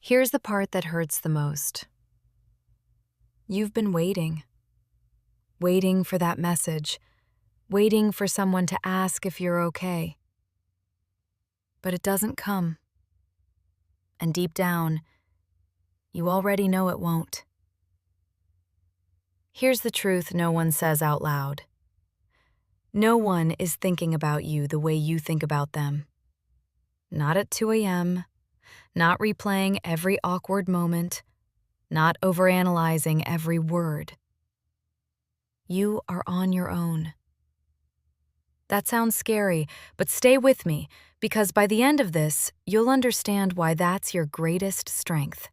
Here's the part that hurts the most. You've been waiting for that message, waiting for someone to ask if you're okay. But it doesn't come. And deep down, you already know it won't. Here's the truth no one says out loud. No one is thinking about you the way you think about them. Not at 2 a.m., not replaying every awkward moment, not overanalyzing every word. You are on your own. That sounds scary, but stay with me, because by the end of this, you'll understand why that's your greatest strength.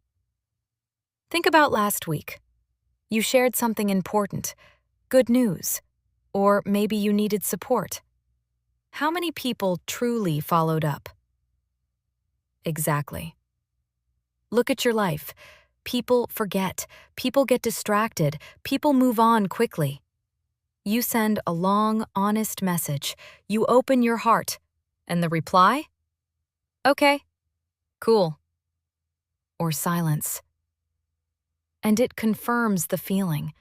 Think about last week. You shared something important, good news, or maybe you needed support. How many people truly followed up? Exactly. Look at your life. People forget. People get distracted. People move on quickly. You send a long, honest message. You open your heart. And the reply? Okay. Cool. Or silence. And it confirms the feeling.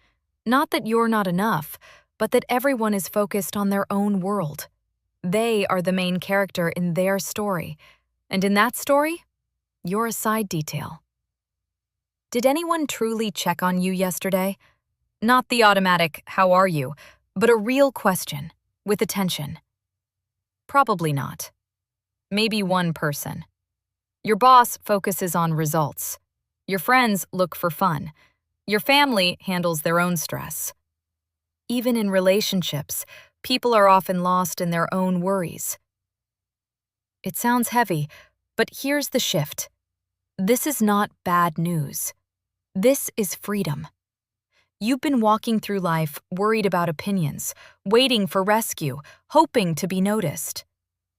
Not that you're not enough, but that everyone is focused on their own world. They are the main character in their story. And in that story, you're a side detail. Did anyone truly check on you yesterday? Not the automatic, how are you, but a real question, with attention. Probably not. Maybe one person. Your boss focuses on results. Your friends look for fun. Your family handles their own stress. Even in relationships, people are often lost in their own worries. It sounds heavy, but here's the shift. This is not bad news. This is freedom. You've been walking through life worried about opinions, waiting for rescue, hoping to be noticed.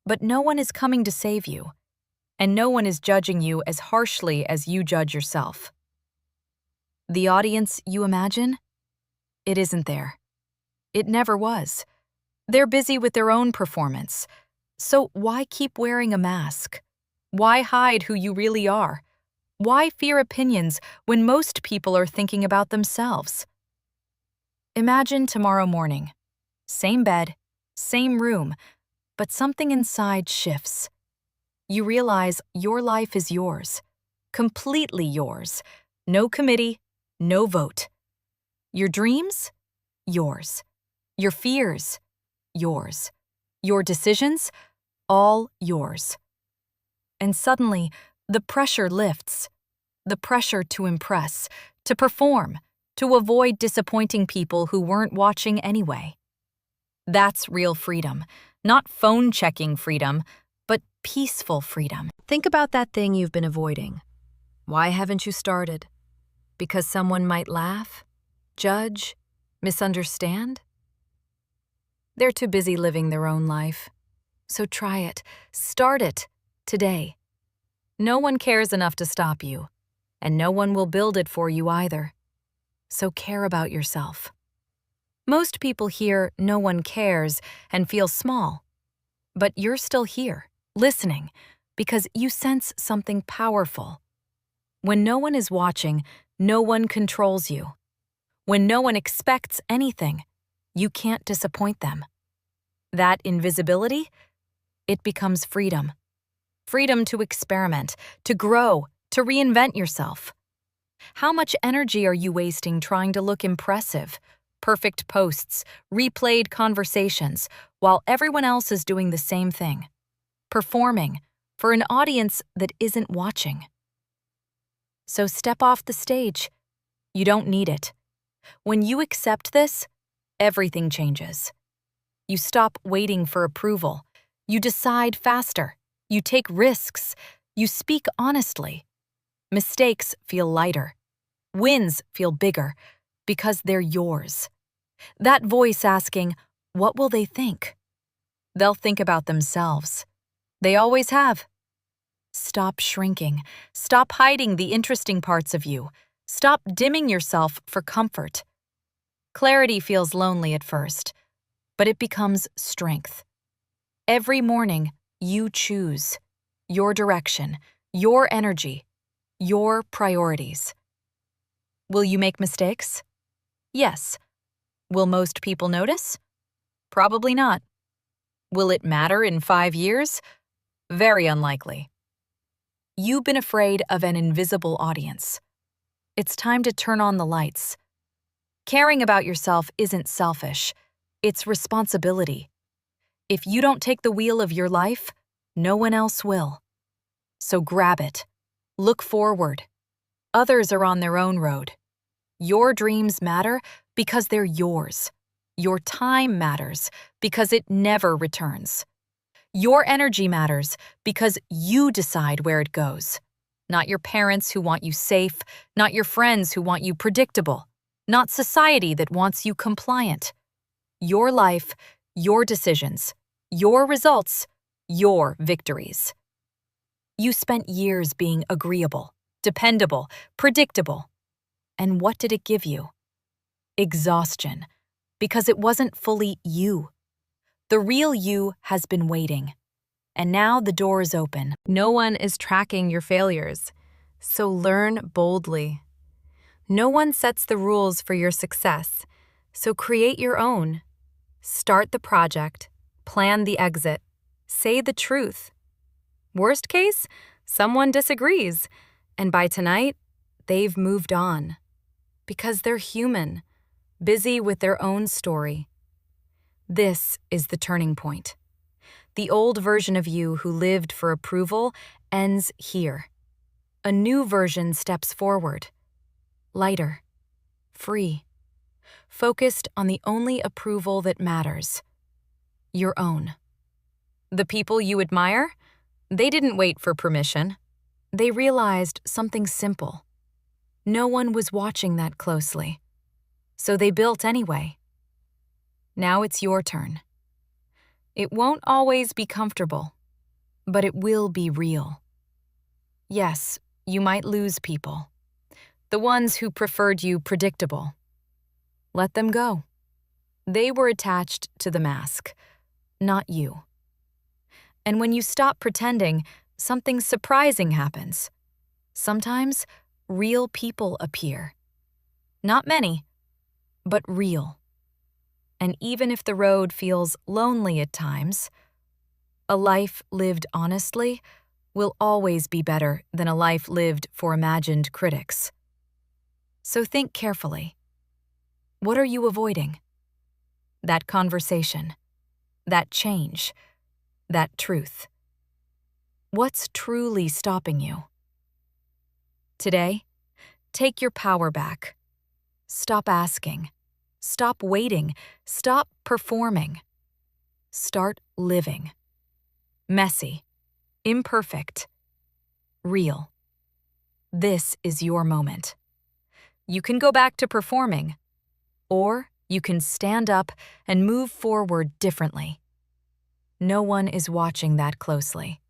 But no one is coming to save you, and no one is judging you as harshly as you judge yourself. The audience you imagine? It isn't there. It never was. They're busy with their own performance. So why keep wearing a mask? Why hide who you really are? Why fear opinions when most people are thinking about themselves? Imagine tomorrow morning. Same bed, same room, but something inside shifts. You realize your life is yours, completely yours. No committee, no vote. Your dreams? Yours. Your fears? Yours. Your decisions? All yours. And suddenly, the pressure lifts. The pressure to impress, to perform, to avoid disappointing people who weren't watching anyway. That's real freedom. Not phone-checking freedom, but peaceful freedom. Think about that thing you've been avoiding. Why haven't you started? Because someone might laugh, judge, misunderstand? They're too busy living their own life. So try it. Start it today. No one cares enough to stop you, and no one will build it for you either. So care about yourself. Most people hear no one cares and feel small. But you're still here, listening, because you sense something powerful. When no one is watching, no one controls you. When no one expects anything, you can't disappoint them. That invisibility, it becomes freedom. Freedom to experiment, to grow, to reinvent yourself. How much energy are you wasting trying to look impressive? Perfect posts, replayed conversations, while everyone else is doing the same thing. Performing for an audience that isn't watching. So step off the stage. You don't need it. When you accept this, everything changes. You stop waiting for approval. You decide faster. You take risks. You speak honestly. Mistakes feel lighter. Wins feel bigger because they're yours. That voice asking, what will they think? They'll think about themselves. They always have. Stop shrinking. Stop hiding the interesting parts of you. Stop dimming yourself for comfort. Clarity feels lonely at first, but it becomes strength. Every morning, you choose your direction, your energy. Your priorities. Will you make mistakes? Yes. Will most people notice? Probably not. Will it matter in 5 years? Very unlikely. You've been afraid of an invisible audience. It's time to turn on the lights. Caring about yourself isn't selfish. It's responsibility. If you don't take the wheel of your life, no one else will. So grab it. Look forward. Others are on their own road. Your dreams matter because they're yours. Your time matters because it never returns. Your energy matters because you decide where it goes. Not your parents who want you safe, not your friends who want you predictable, not society that wants you compliant. Your life, your decisions, your results, your victories. You spent years being agreeable, dependable, predictable. And what did it give you? Exhaustion, because it wasn't fully you. The real you has been waiting. And now the door is open. No one is tracking your failures, so learn boldly. No one sets the rules for your success, so create your own. Start the project, plan the exit, say the truth. Worst case, someone disagrees, and by tonight, they've moved on. Because they're human, busy with their own story. This is the turning point. The old version of you who lived for approval ends here. A new version steps forward. Lighter, free, focused on the only approval that matters. Your own. The people you admire? They didn't wait for permission. They realized something simple. No one was watching that closely. So they built anyway. Now it's your turn. It won't always be comfortable, but it will be real. Yes, you might lose people. The ones who preferred you predictable. Let them go. They were attached to the mask, not you. And when you stop pretending, something surprising happens. Sometimes, real people appear. Not many, but real. And even if the road feels lonely at times, a life lived honestly will always be better than a life lived for imagined critics. So think carefully. What are you avoiding? That conversation, that change, that truth. What's truly stopping you? Today, take your power back. Stop asking. Stop waiting. Stop performing. Start living. Messy. Imperfect. Real. This is your moment. You can go back to performing, or you can stand up and move forward differently. No one is watching that closely.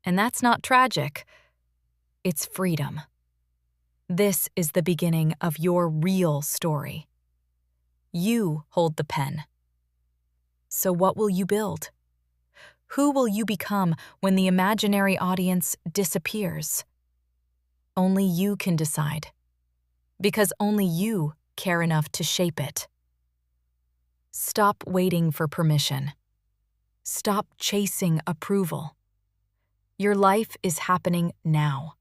And that's not tragic. It's freedom. This is the beginning of your real story. You hold the pen. So what will you build? Who will you become when the imaginary audience disappears? Only you can decide, because only you care enough to shape it. Stop waiting for permission. Stop chasing approval. Your life is happening now,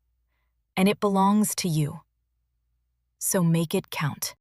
and it belongs to you. So make it count.